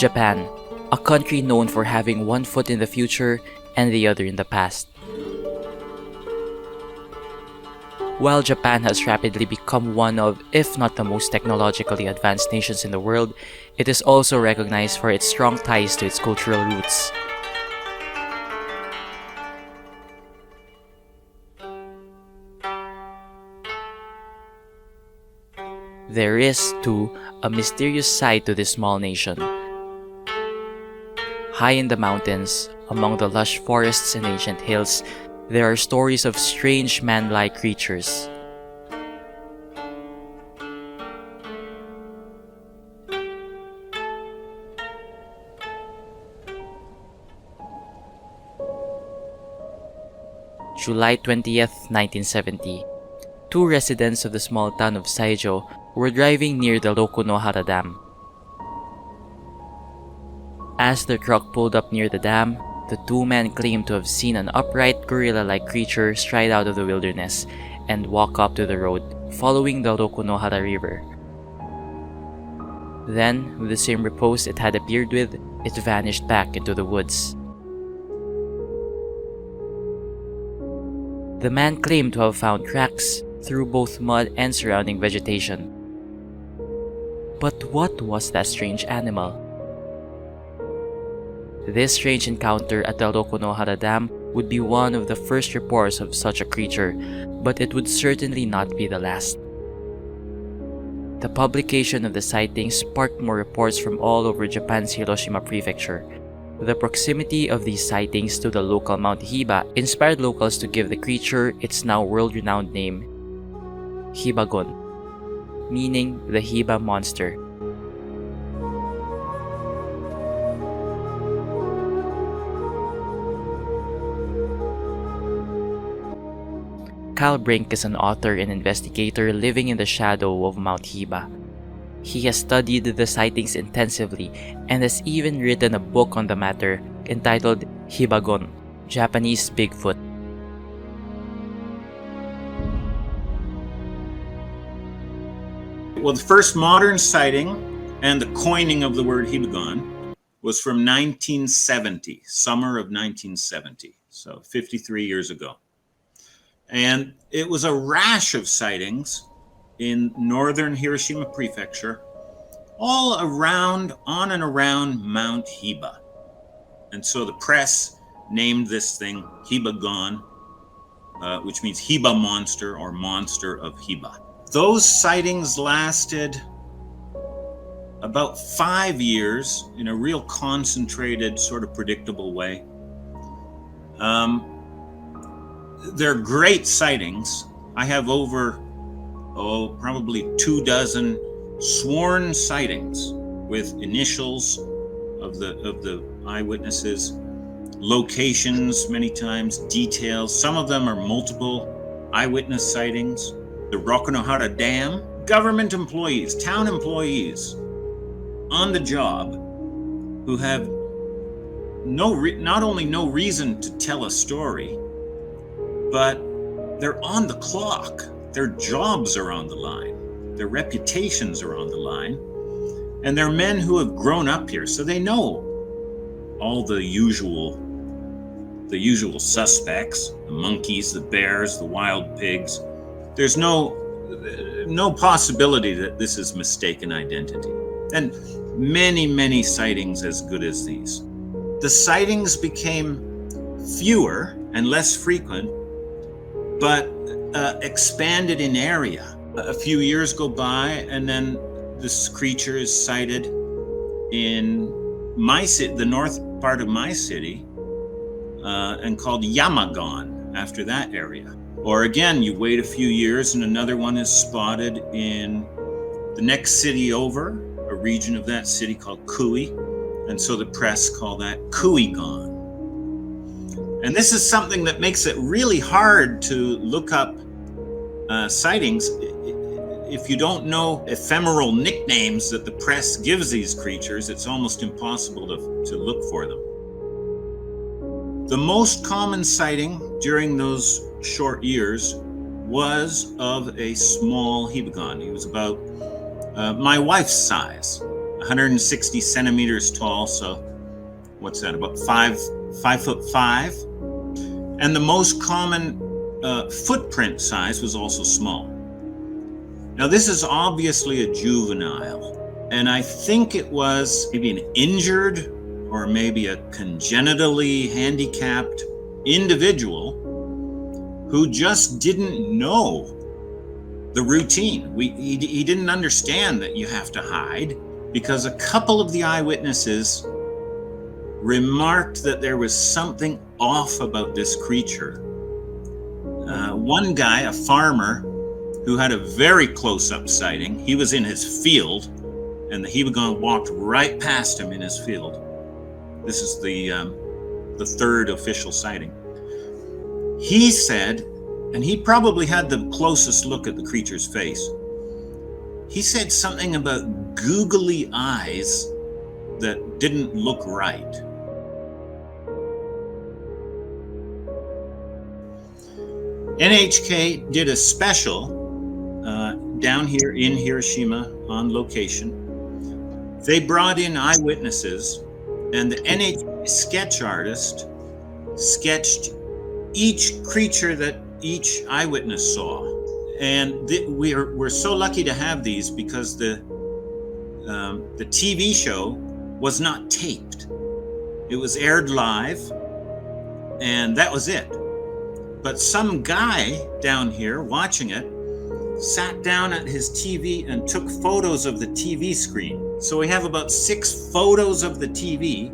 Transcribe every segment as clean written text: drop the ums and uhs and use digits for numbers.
Japan, a country known for having one foot in the future and the other in the past. While Japan has rapidly become one of, if not the most technologically advanced nations in the world, it is also recognized for its strong ties to its cultural roots. There is, too, a mysterious side to this small nation. High in the mountains, among the lush forests and ancient hills, there are stories of strange man-like creatures. July 20th, 1970. Two residents of the small town of Saijo were driving near the Reconstructing Dam. As their truck pulled up near the dam, the two men claimed to have seen an upright gorilla-like creature stride out of the wilderness and walk up to the road, following the Reconstructing River. Then, with the same repose it had appeared with, it vanished back into the woods. The man claimed to have found tracks through both mud and surrounding vegetation. But what was that strange animal? This strange encounter at the Reconstructing Dam would be one of the first reports of such a creature, but it would certainly not be the last. The publication of the sighting sparked more reports from all over Japan's Hiroshima prefecture. The proximity of these sightings to the local Mount Hiba inspired locals to give the creature its now world-renowned name, Hibagon, meaning the Hiba monster. Kyle Brink is an author and investigator living in the shadow of Mount Hiba. He has studied the sightings intensively and has even written a book on the matter entitled Hibagon, Japanese Bigfoot. Well, the first modern sighting and the coining of the word Hibagon was from 1970, summer of 1970, so 53 years ago. And it was a rash of sightings in northern Hiroshima prefecture, all around, on and around Mount Hiba. And so the press named this thing Hibagon, which means Hiba monster or monster of Hiba. Those sightings lasted about 5 years in a real concentrated, sort of predictable way. They're great sightings. I have over, probably 24 sworn sightings with initials of the eyewitnesses, locations many times, details. Some of them are multiple eyewitness sightings. The Reconstructing Dam, government employees, town employees on the job who have not only no reason to tell a story, but they're on the clock. Their jobs are on the line. Their reputations are on the line. And they're men who have grown up here, so they know all the usual suspects, the monkeys, the bears, the wild pigs. There's no possibility that this is mistaken identity. And many sightings as good as these. The sightings became fewer and less frequent, but expanded in area. A few years go by, and then this creature is sighted in my city, the north part of my city, and called Yamagon after that area. Or again, you wait a few years and another one is spotted in the next city over, a region of that city called Kui, and so the press call that Kuigon. And this is something that makes it really hard to look up sightings if you don't know ephemeral nicknames that the press gives these creatures. It's almost impossible to look for them. The most common sighting during those short years was of a small Hibagon. He was about my wife's size, 160 centimeters tall. So what's that, about 5'5"? And the most common footprint size was also small. Now this is obviously a juvenile, and I think it was maybe an injured or maybe a congenitally handicapped individual who just didn't know the routine. He didn't understand that you have to hide, because a couple of the eyewitnesses remarked that there was something off about this creature. One guy, a farmer, who had a very close-up sighting, he was in his field, and the Hibagon walked right past him in his field. This is the third official sighting. He said, and he probably had the closest look at the creature's face, he said something about googly eyes that didn't look right. NHK did a special down here in Hiroshima on location. They brought in eyewitnesses, and the NHK sketch artist sketched each creature that each eyewitness saw. And we're so lucky to have these, because the TV show was not taped. It was aired live, and that was it. But some guy down here watching it sat down at his TV and took photos of the TV screen. So we have about 6 photos of the TV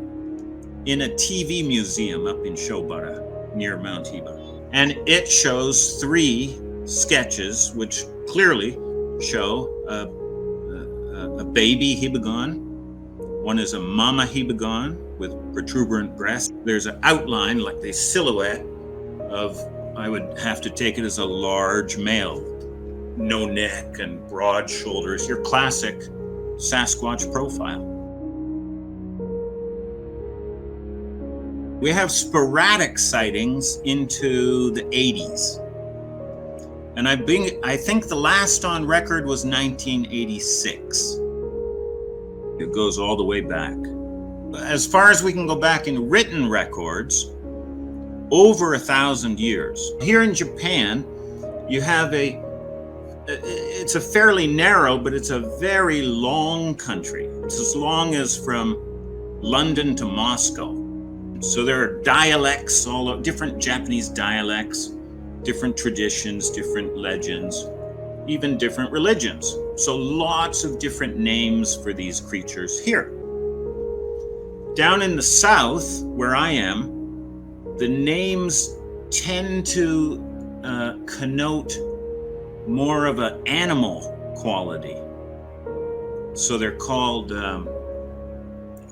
in a TV museum up in Shobara near Mount Hiba. And it shows 3 sketches which clearly show a baby Hibagon. One is a mama Hibagon with protuberant breasts. There's an outline, like the silhouette of, I would have to take it as a large male. No neck and broad shoulders, your classic Sasquatch profile. We have sporadic sightings into the 80s. And I think the last on record was 1986. It goes all the way back. As far as we can go back in written records, over 1,000 years. Here in Japan, you have it's a fairly narrow, but it's a very long country. It's as long as from London to Moscow. So there are dialects, all different Japanese dialects, different traditions, different legends, even different religions. So lots of different names for these creatures here. Down in the south, where I am, the names tend to connote more of an animal quality. So they're called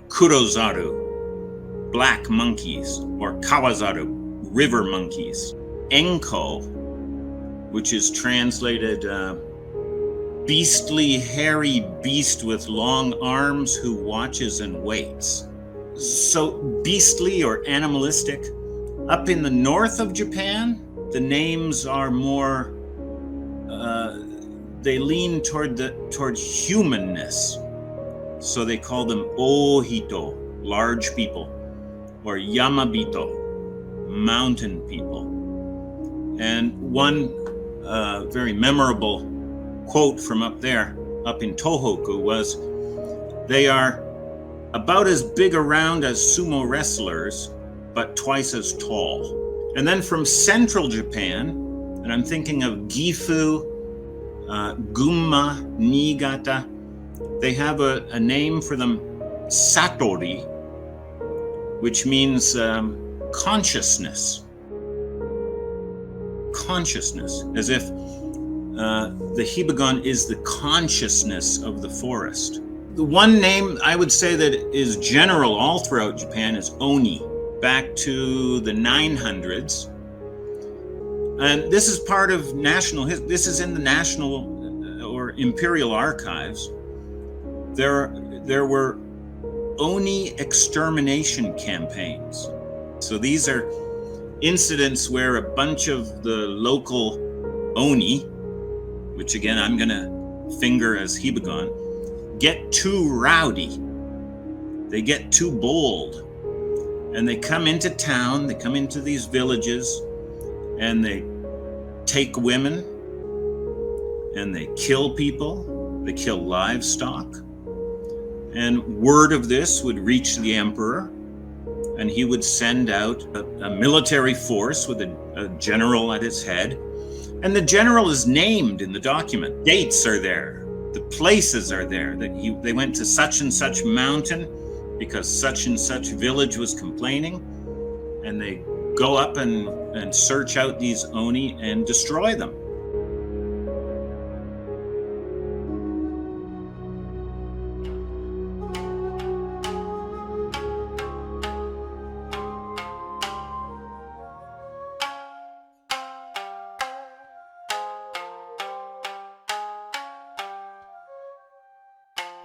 kurozaru, black monkeys, or kawazaru, river monkeys. Enko, which is translated beastly, hairy beast with long arms who watches and waits. So beastly or animalistic. Up in the north of Japan, the names are more, they lean toward humanness. So they call them ohito, large people, or yamabito, mountain people. And one very memorable quote from up there, up in Tohoku, was, "They are about as big around as sumo wrestlers, but twice as tall." And then from central Japan, and I'm thinking of Gifu, Gunma, Niigata, they have a name for them, Satori, which means consciousness. Consciousness, as if the Hibagon is the consciousness of the forest. The one name I would say that is general all throughout Japan is Oni, back to the 900s. And this is part of this is in the National or Imperial Archives. There were Oni extermination campaigns. So these are incidents where a bunch of the local Oni, which again I'm going to finger as Hibagon, get too rowdy. They get too bold. And they come into town, they come into these villages, and they take women, and they kill people, they kill livestock. And word of this would reach the emperor, and he would send out a military force with a general at its head. And the general is named in the document. Dates are there. The places are there. They went to such and such mountain because such and such village was complaining. And they go up and search out these Oni and destroy them.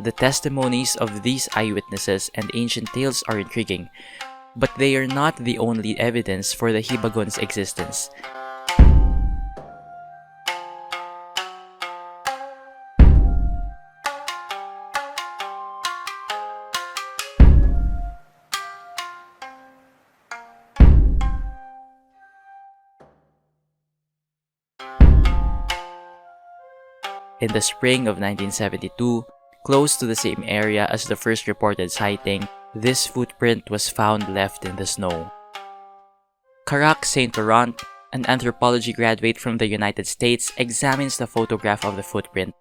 The testimonies of these eyewitnesses and ancient tales are intriguing, but they are not the only evidence for the Hibagon's existence. In the spring of 1972, close to the same area as the first reported sighting, this footprint was found left in the snow. Karak St. Laurent, an anthropology graduate from the United States, examines the photograph of the footprint.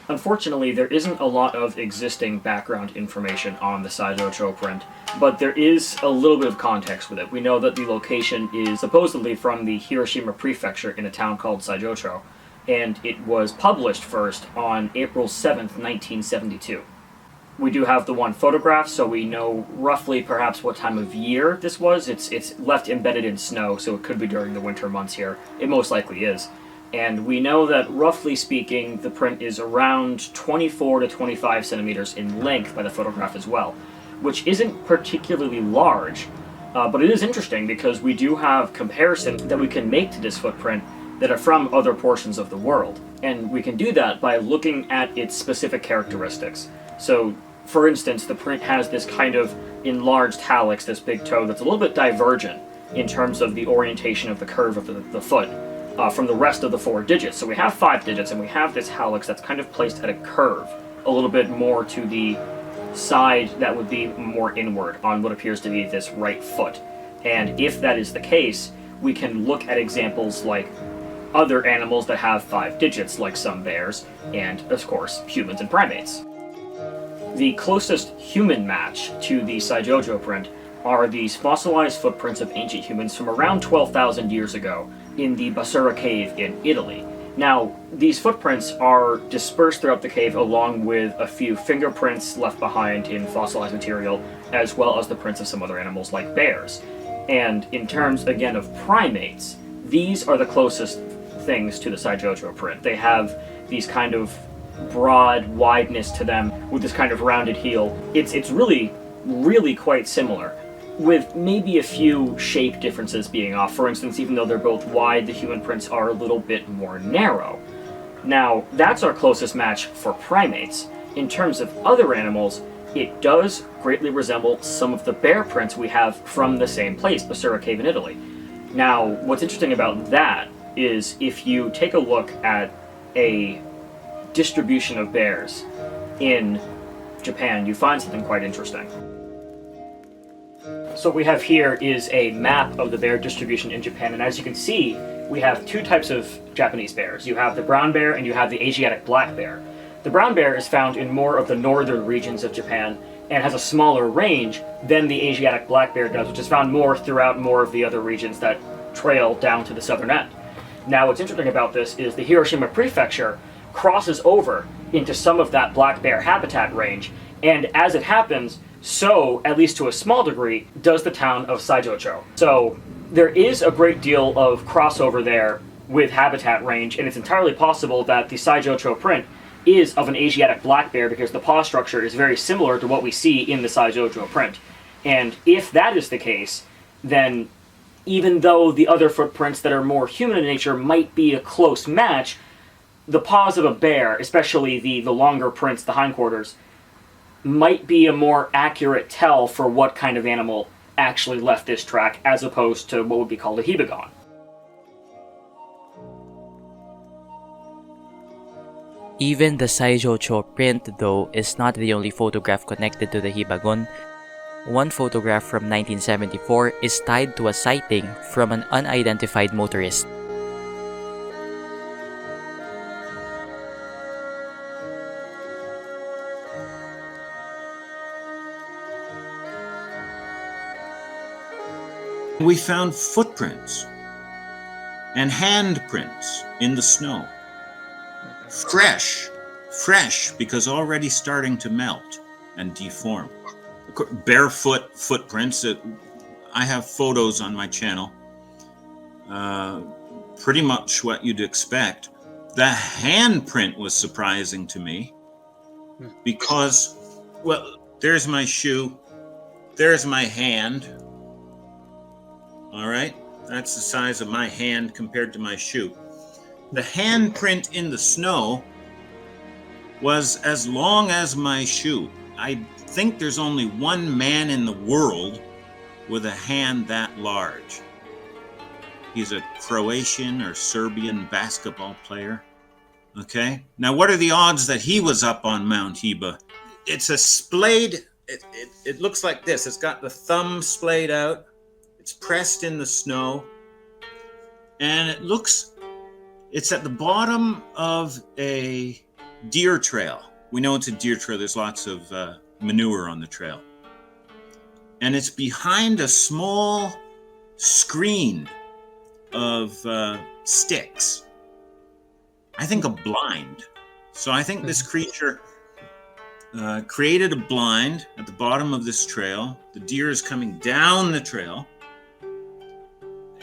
Unfortunately, there isn't a lot of existing background information on the Saijocho print, but there is a little bit of context with it. We know that the location is supposedly from the Hiroshima prefecture in a town called Saijocho, and it was published first on April 7th, 1972. We do have the one photograph, so we know roughly perhaps what time of year this was. It's left embedded in snow, so it could be during the winter months here. It most likely is. And we know that, roughly speaking, the print is around 24 to 25 centimeters in length by the photograph as well, which isn't particularly large, but it is interesting because we do have comparisons that we can make to this footprint that are from other portions of the world. And we can do that by looking at its specific characteristics. So, for instance, the print has this kind of enlarged hallux, this big toe, that's a little bit divergent in terms of the orientation of the curve of the foot from the rest of the 4 digits. So we have 5 digits, and we have this hallux that's kind of placed at a curve, a little bit more to the side that would be more inward on what appears to be this right foot. And if that is the case, we can look at examples like other animals that have 5 digits, like some bears, and, of course, humans and primates. The closest human match to the Saijocho print are these fossilized footprints of ancient humans from around 12,000 years ago in the Basura cave in Italy. Now, these footprints are dispersed throughout the cave along with a few fingerprints left behind in fossilized material, as well as the prints of some other animals like bears. And in terms, again, of primates, these are the closest things to the Saijocho print. They have these kind of broad wideness to them with this kind of rounded heel. It's really, really quite similar, with maybe a few shape differences being off. For instance, even though they're both wide, the human prints are a little bit more narrow. Now, that's our closest match for primates. In terms of other animals, it does greatly resemble some of the bear prints we have from the same place, Basura Cave in Italy. Now, what's interesting about that is if you take a look at a distribution of bears in Japan, you find something quite interesting. So what we have here is a map of the bear distribution in Japan, and as you can see, we have 2 types of Japanese bears. You have the brown bear and you have the Asiatic black bear. The brown bear is found in more of the northern regions of Japan and has a smaller range than the Asiatic black bear does, which is found more throughout more of the other regions that trail down to the southern end. Now, what's interesting about this is the Hiroshima prefecture crosses over into some of that black bear habitat range, and as it happens, so, at least to a small degree, does the town of Saijocho. So, there is a great deal of crossover there with habitat range, and it's entirely possible that the Saijocho print is of an Asiatic black bear because the paw structure is very similar to what we see in the Saijocho print. And if that is the case, then even though the other footprints that are more human in nature might be a close match, the paws of a bear, especially the longer prints, the hindquarters, might be a more accurate tell for what kind of animal actually left this track, as opposed to what would be called a Hibagon. Even the Saijocho print, though, is not the only photograph connected to the Hibagon. One photograph from 1974 is tied to a sighting from an unidentified motorist. We found footprints and handprints in the snow. Fresh, because already starting to melt and deform. Barefoot footprints. I have photos on my channel. Pretty much what you'd expect. The handprint was surprising to me because, well, there's my shoe, there's my hand. All right, that's the size of my hand compared to my shoe. The handprint in the snow was as long as my shoe. I think there's only one man in the world with a hand that large. He's a Croatian or Serbian basketball player. Okay, now what are the odds that he was up on Mount Hiba? It's a splayed, it looks like this. It's got the thumb splayed out. It's pressed in the snow. And it's at the bottom of a deer trail. We know it's a deer trail. There's lots of manure on the trail. And it's behind a small screen of sticks. I think a blind. So I think this creature created a blind at the bottom of this trail. The deer is coming down the trail.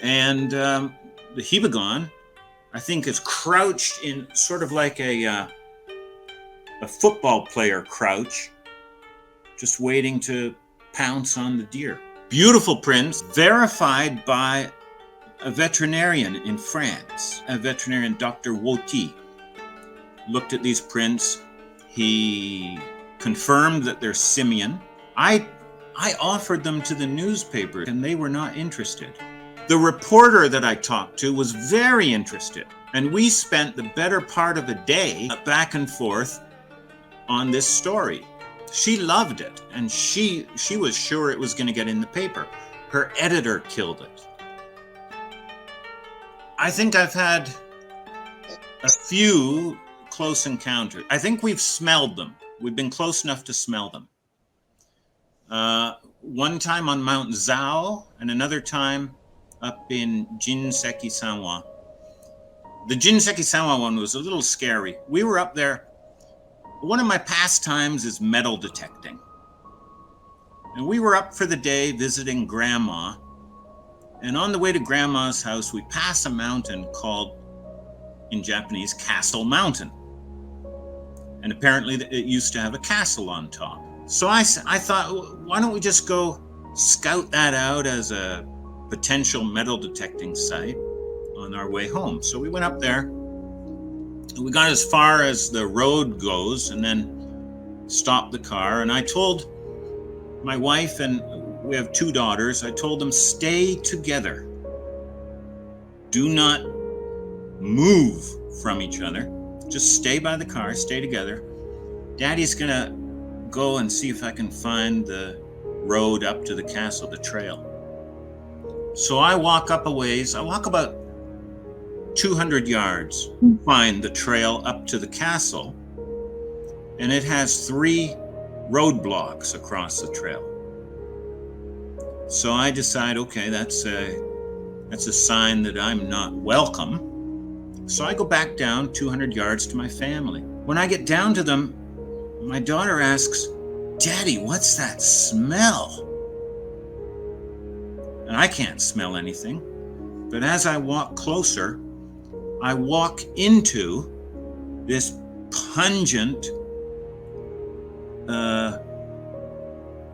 And the Hibagon, I think, is crouched in sort of like a football player crouch, just waiting to pounce on the deer. Beautiful prints, verified by a veterinarian in France, a veterinarian, Dr. Woti, looked at these prints. He confirmed that they're simian. I offered them to the newspaper and they were not interested. The reporter that I talked to was very interested, and we spent the better part of a day back and forth on this story. She loved it, and she was sure it was going to get in the paper. Her editor killed it. I think I've had a few close encounters. I think we've smelled them. We've been close enough to smell them. One time on Mount Zhao, and another time up in Jinseki Sanwa. The Jinseki Sanwa one was a little scary. We were up there. One of my pastimes is metal detecting. And we were up for the day visiting Grandma. And on the way to Grandma's house, we pass a mountain called, in Japanese, Castle Mountain. And apparently it used to have a castle on top. So I thought, why don't we just go scout that out as a potential metal detecting site on our way home. So we went up there. We got as far as the road goes and then stopped the car. And I told my wife, and we have 2 daughters, I told them, stay together. Do not move from each other. Just stay by the car, stay together. Daddy's gonna go and see if I can find the road up to the castle, the trail. So I walk up a ways. I walk about 200 yards, find the trail up to the castle, and it has 3 roadblocks across the trail. So I decide, okay, that's a sign that I'm not welcome. So I go back down 200 yards to my family. When I get down to them, my daughter asks, "Daddy, what's that smell?" And I can't smell anything. But as I walk closer, I walk into this pungent,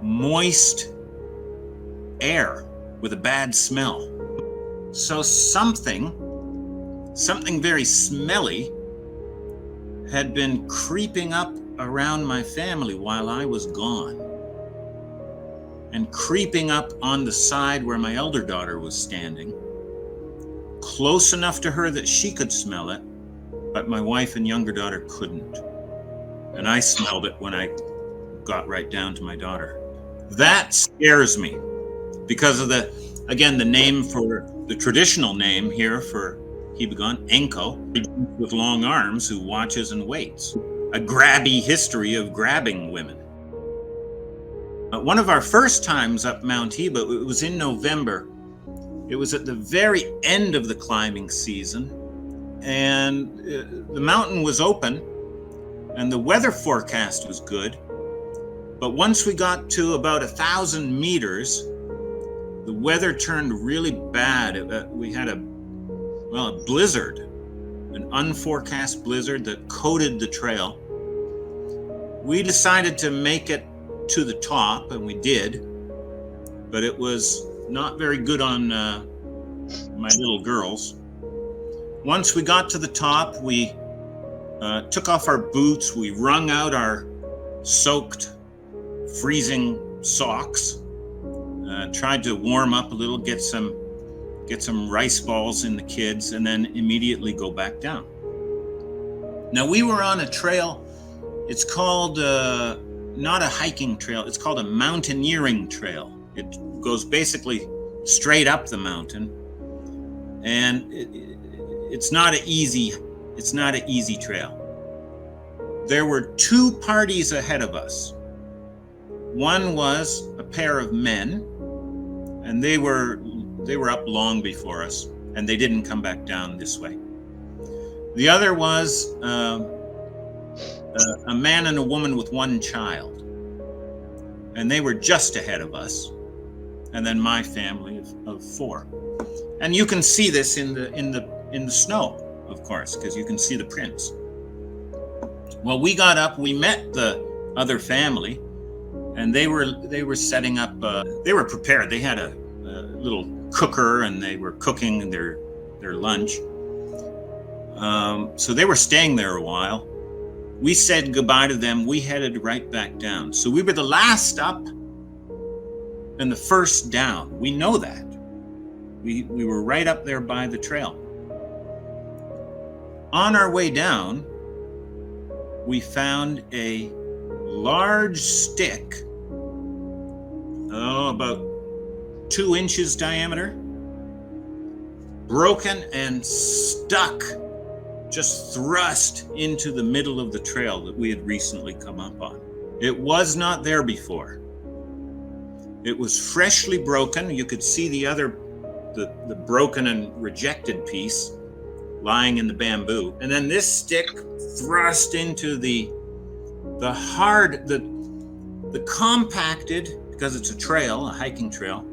moist air with a bad smell. So something very smelly had been creeping up around my family while I was gone, and creeping up on the side where my elder daughter was standing, close enough to her that she could smell it, but my wife and younger daughter couldn't. And I smelled it when I got right down to my daughter. That scares me because of the name for the traditional name here for Hibagon, Enko, with long arms who watches and waits. A grabby history of grabbing women. One of our first times up Mount Hiba, it was in November. It was at the very end of the climbing season, and the mountain was open, and the weather forecast was good. But once we got to about 1,000 meters, the weather turned really bad. We had a blizzard, an unforecast blizzard that coated the trail. We decided to make it to the top, and we did, but it was not very good on my little girls. Once we got to the top, we took off our boots, we wrung out our soaked, freezing socks, tried to warm up a little, get some rice balls in the kids, and then immediately go back down. Now, we were on a trail. It's called not a hiking trail, it's called a mountaineering trail. It goes basically straight up the mountain, and it's not an easy trail. There were two parties ahead of us. One was a pair of men, and they were up long before us, and they didn't come back down this way. The other was a man and a woman with one child, and they were just ahead of us, and then my family of four. And you can see this in the snow, of course, because you can see the prints. Well, we got up, we met the other family, and they were setting up. They were prepared. They had a little cooker, and they were cooking their lunch. So they were staying there a while. We said goodbye to them. We headed right back down. So we were the last up and the first down. We know that. We were right up there by the trail. On our way down, we found a large stick, about 2 inches diameter, broken and stuck, just thrust into the middle of the trail that we had recently come up on. It was not there before. It was freshly broken. You could see the broken and rejected piece lying in the bamboo. And then this stick thrust into the compacted, because it's a trail, a hiking trail,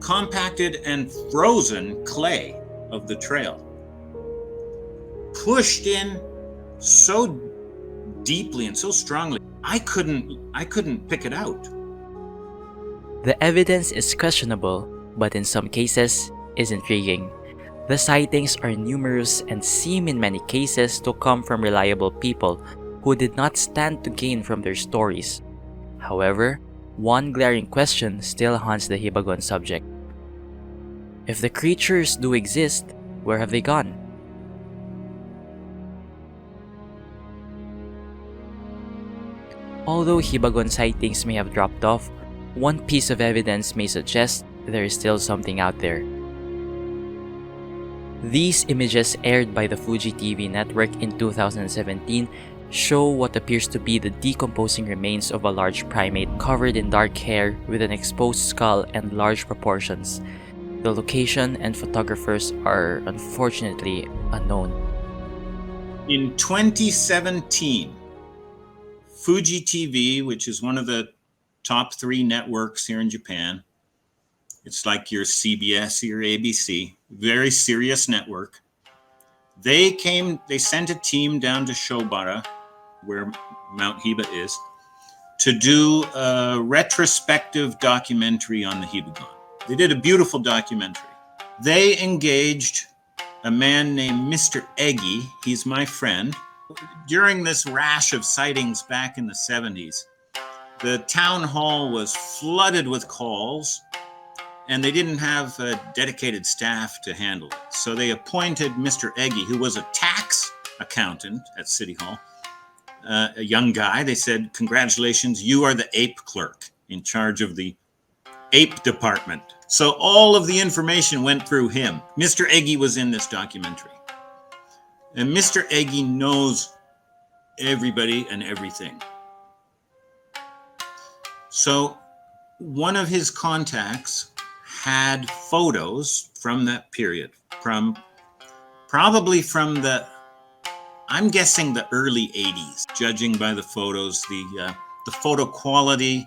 compacted and frozen clay of the trail. Pushed in so deeply and so strongly, I couldn't pick it out. The evidence is questionable, but in some cases is intriguing. The sightings are numerous and seem in many cases to come from reliable people who did not stand to gain from their stories. However, one glaring question still haunts the Hibagon subject. If the creatures do exist, where have they gone? Although Hibagon sightings may have dropped off, one piece of evidence may suggest there is still something out there. These images aired by the Fuji TV network in 2017 show what appears to be the decomposing remains of a large primate covered in dark hair with an exposed skull and large proportions. The location and photographers are unfortunately unknown. In 2017, Fuji TV, which is one of the top 3 networks here in Japan, it's like your CBS, your ABC, very serious network. They sent a team down to Shobara, where Mount Hiba is, to do a retrospective documentary on the Hibagon. They did a beautiful documentary. They engaged a man named Mr. Eggy. He's my friend. during this rash of sightings back in the 70s, the town hall was flooded with calls, and they didn't have a dedicated staff to handle it. So they appointed Mr. Eggy, who was a tax accountant at City Hall, a young guy. They said, "Congratulations, you are the ape clerk in charge of the ape department." So all of the information went through him. Mr. Eggy was in this documentary. And Mr. Eggy knows everybody and everything. So one of his contacts had photos from that period, probably from I'm guessing the early 80s, judging by the photos, the photo quality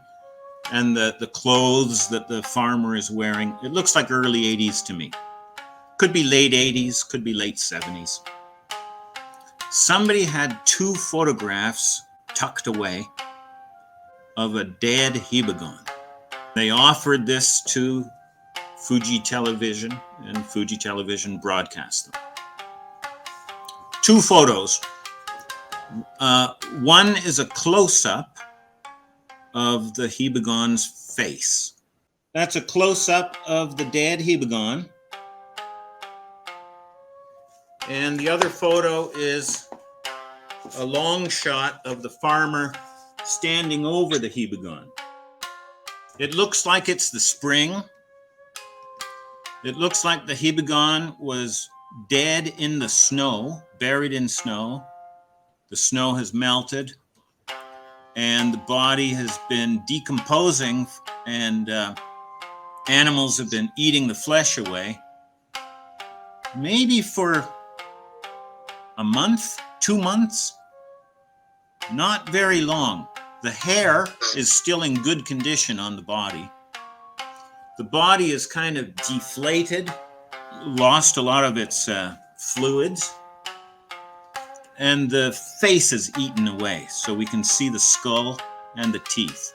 and the clothes that the farmer is wearing. It looks like early 80s to me. Could be late 80s, could be late 70s. Somebody had 2 photographs tucked away of a dead Hibagon. They offered this to Fuji Television, and Fuji Television broadcast them. 2 photos. One is a close-up of the Hibagon's face. That's a close-up of the dead Hibagon. And the other photo is a long shot of the farmer standing over the Hibagon. It looks like it's the spring. It looks like the Hibagon was dead in the snow, buried in snow. The snow has melted, and the body has been decomposing, and animals have been eating the flesh away. Maybe for a month, 2 months, not very long. The hair is still in good condition on the body. The body is kind of deflated, lost a lot of its fluids, and the face is eaten away, so we can see the skull and the teeth.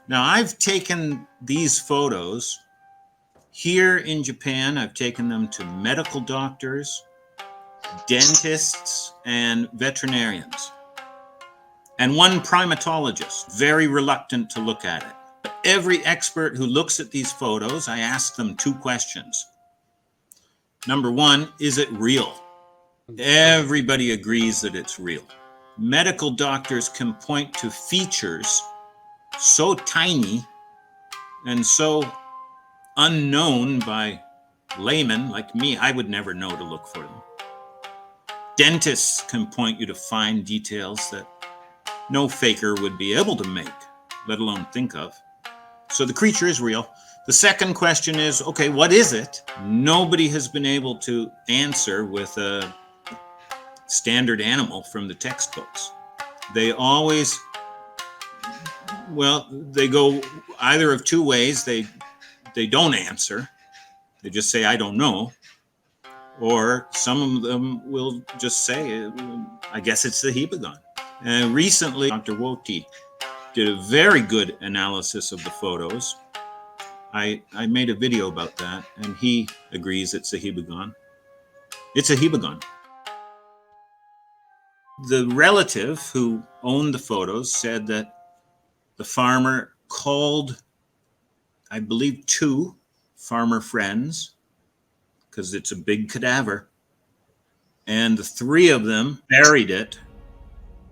Now, I've taken these photos here in Japan. I've taken them to medical doctors, dentists, and veterinarians, and one primatologist, very reluctant to look at it. But every expert who looks at these photos, I ask them 2 questions. Number 1, is it real? Everybody agrees that it's real. Medical doctors can point to features so tiny and so unknown by laymen like me. I would never know to look for them. Dentists can point you to fine details that no faker would be able to make, let alone think of. So the creature is real. The second question is, okay, what is it? Nobody has been able to answer with a standard animal from the textbooks. They always, they go either of 2 ways. They don't answer. They just say, I don't know. Or some of them will just say, I guess it's the Hibagon. And recently, Dr. Woti did a very good analysis of the photos. I made a video about that, and he agrees it's a Hibagon. It's a Hibagon. The relative who owned the photos said that the farmer called, I believe, 2 farmer friends, because it's a big cadaver, and the 3 of them buried it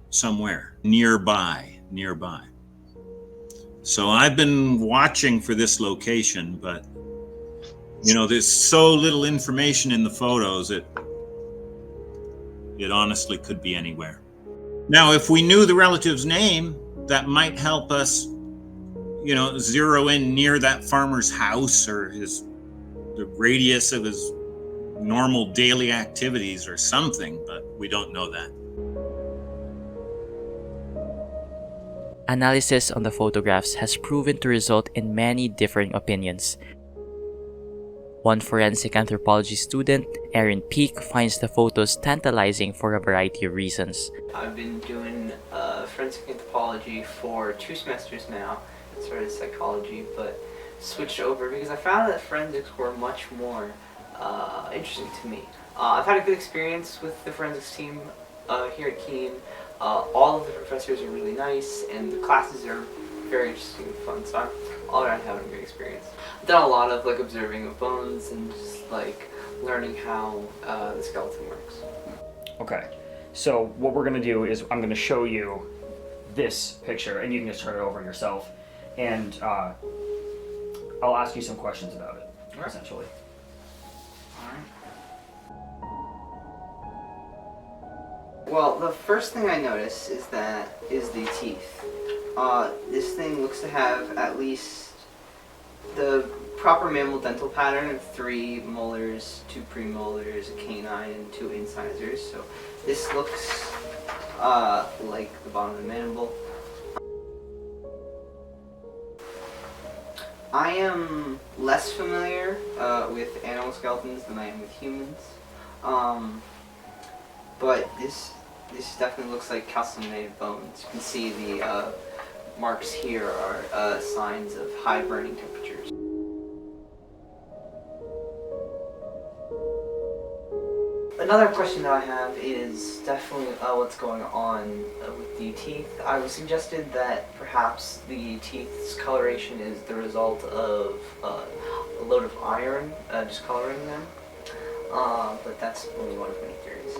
somewhere nearby. So I've been watching for this location, but there's so little information in the photos, it honestly could be anywhere. Now, if we knew the relative's name, that might help us, zero in near that farmer's house or the radius of his normal daily activities or something, but we don't know that. Analysis on the photographs has proven to result in many differing opinions. One forensic anthropology student, Erin Peake, finds the photos tantalizing for a variety of reasons. I've been doing forensic anthropology for 2 semesters now. I started psychology, but switched over because I found that forensics were much more interesting to me. I've had a good experience with the forensics team here at Keene. All of the professors are really nice, and the classes are very interesting and fun, so I'm all around having a great experience. I've done a lot of like observing of bones and just like learning how the skeleton works. Okay, so what we're going to do is I'm going to show you this picture, and you can just turn it over yourself, and I'll ask you some questions about it, essentially. Well, the first thing I notice is the teeth. This thing looks to have at least the proper mammal dental pattern of 3 molars, 2 premolars, a canine, and 2 incisors. So this looks like the bottom of the mandible. I am less familiar with animal skeletons than I am with humans, but this definitely looks like calcinated bones. You can see the marks here are signs of high burning temperatures. Another question that I have is definitely what's going on with the teeth. I was suggested that perhaps the teeth's coloration is the result of a load of iron discoloring them, but that's only one of many theories.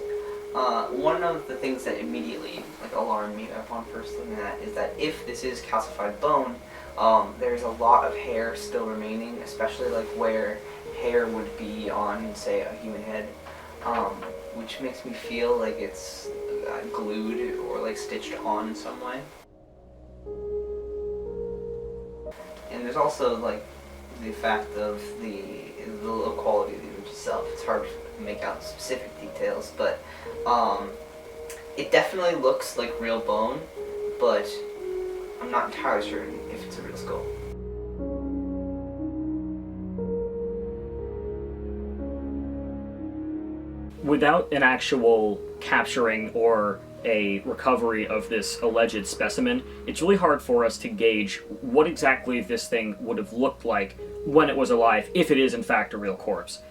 One of the things that immediately alarmed me upon first looking at that is that if this is calcified bone, there's a lot of hair still remaining, especially where hair would be on, say, a human head. Which makes me feel like it's glued or stitched on in some way. And there's also the fact of the low quality of the image itself. It's hard to make out specific details, but it definitely looks like real bone, but I'm not entirely certain if it's a real skull. Without an actual capturing or a recovery of this alleged specimen, it's really hard for us to gauge what exactly this thing would have looked like when it was alive, if it is in fact a real corpse.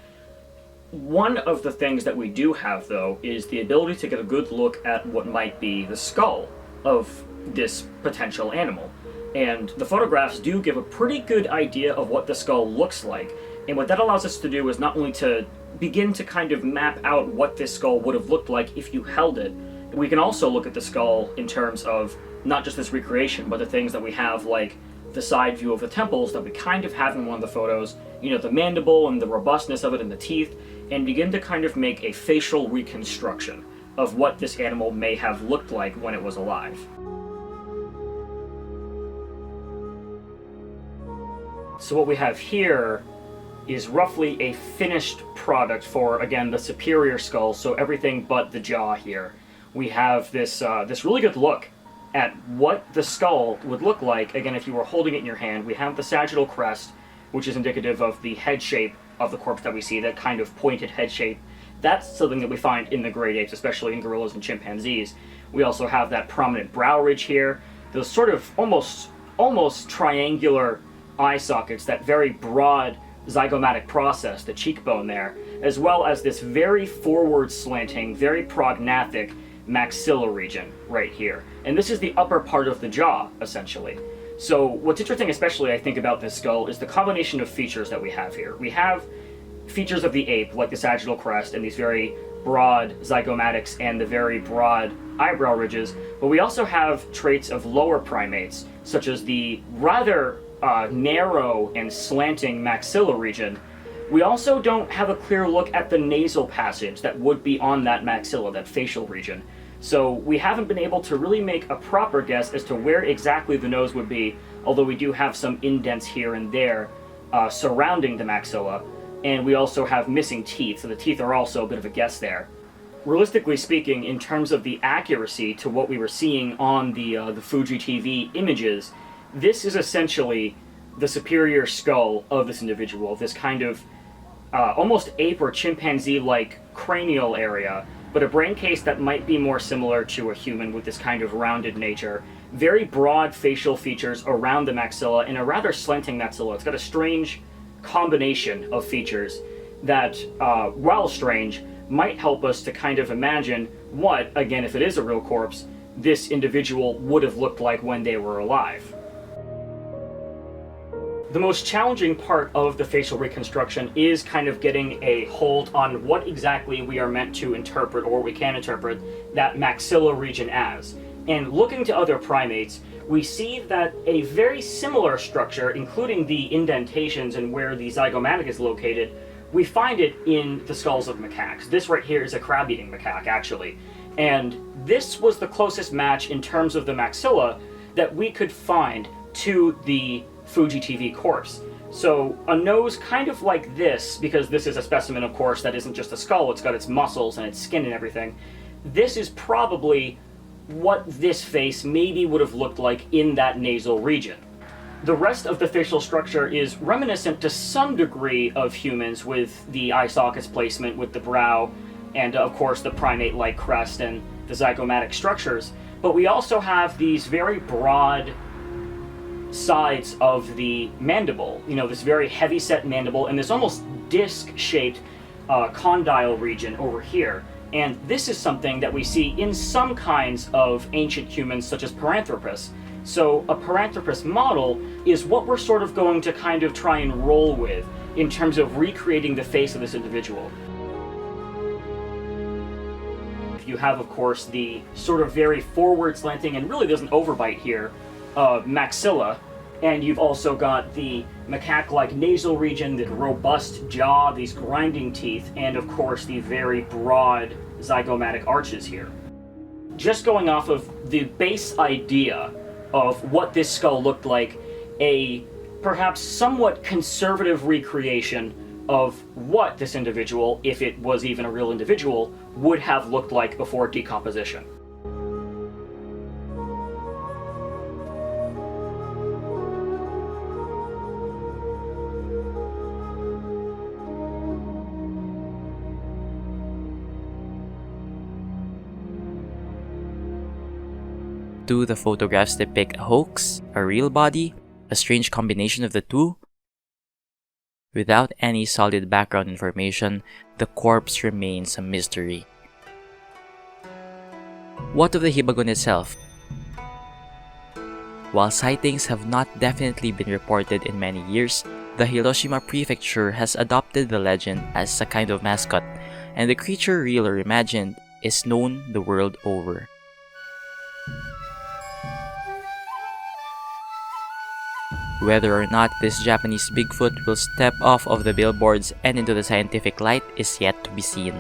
One of the things that we do have, though, is the ability to get a good look at what might be the skull of this potential animal. And the photographs do give a pretty good idea of what the skull looks like. And what that allows us to do is not only to begin to kind of map out what this skull would have looked like if you held it, we can also look at the skull in terms of not just this recreation, but the things that we have, like the side view of the temples that we kind of have in one of the photos, the mandible and the robustness of it and the teeth, and begin to kind of make a facial reconstruction of what this animal may have looked like when it was alive. So what we have here is roughly a finished product for, again, the superior skull, so everything but the jaw here. We have this really good look at what the skull would look like, again, if you were holding it in your hand. We have the sagittal crest, which is indicative of the head shape of the corpse that we see, that kind of pointed head shape. That's something that we find in the great apes, especially in gorillas and chimpanzees. We also have that prominent brow ridge here, those sort of almost triangular eye sockets, that very broad zygomatic process, the cheekbone there, as well as this very forward slanting, very prognathic maxilla region right here. And this is the upper part of the jaw, essentially. So what's interesting, especially I think, about this skull is the combination of features that we have here. We have features of the ape, like the sagittal crest and these very broad zygomatics and the very broad eyebrow ridges, but we also have traits of lower primates, such as the rather narrow and slanting maxilla region. We also don't have a clear look at the nasal passage that would be on that maxilla, that facial region. So we haven't been able to really make a proper guess as to where exactly the nose would be, although we do have some indents here and there surrounding the maxilla, and we also have missing teeth, so the teeth are also a bit of a guess there. Realistically speaking, in terms of the accuracy to what we were seeing on the Fuji TV images, this is essentially the superior skull of this individual, this kind of almost ape or chimpanzee-like cranial area, but a brain case that might be more similar to a human with this kind of rounded nature. Very broad facial features around the maxilla and a rather slanting maxilla. It's got a strange combination of features that, while strange, might help us to kind of imagine what, again, if it is a real corpse, this individual would have looked like when they were alive. The most challenging part of the facial reconstruction is kind of getting a hold on what exactly we are meant to interpret, or we can interpret, that maxilla region as. And looking to other primates, we see that a very similar structure, including the indentations and where the zygomatic is located, we find it in the skulls of macaques. This right here is a crab-eating macaque, actually. And this was the closest match in terms of the maxilla that we could find to the Fuji TV corpse. So a nose kind of like this, because this is a specimen, of course, that isn't just a skull, it's got its muscles and its skin and everything. This is probably what this face maybe would have looked like in that nasal region. The rest of the facial structure is reminiscent to some degree of humans, with the eye sockets placement, with the brow, and of course the primate-like crest and the zygomatic structures. But we also have these very broad sides of the mandible, this very heavy-set mandible, and this almost disc-shaped condyle region over here. And this is something that we see in some kinds of ancient humans, such as Paranthropus. So a Paranthropus model is what we're sort of going to kind of try and roll with in terms of recreating the face of this individual. You have, of course, the sort of very forward slanting, and really there's an overbite here, maxilla, and you've also got the macaque-like nasal region, the robust jaw, these grinding teeth, and of course the very broad zygomatic arches here. Just going off of the base idea of what this skull looked like, a perhaps somewhat conservative recreation of what this individual, if it was even a real individual, would have looked like before decomposition. Do the photographs depict a hoax, a real body, a strange combination of the two? Without any solid background information, the corpse remains a mystery. What of the Hibagon itself? While sightings have not definitely been reported in many years, the Hiroshima prefecture has adopted the legend as a kind of mascot, and the creature, real or imagined, is known the world over. Whether or not this Japanese Bigfoot will step off of the billboards and into the scientific light is yet to be seen.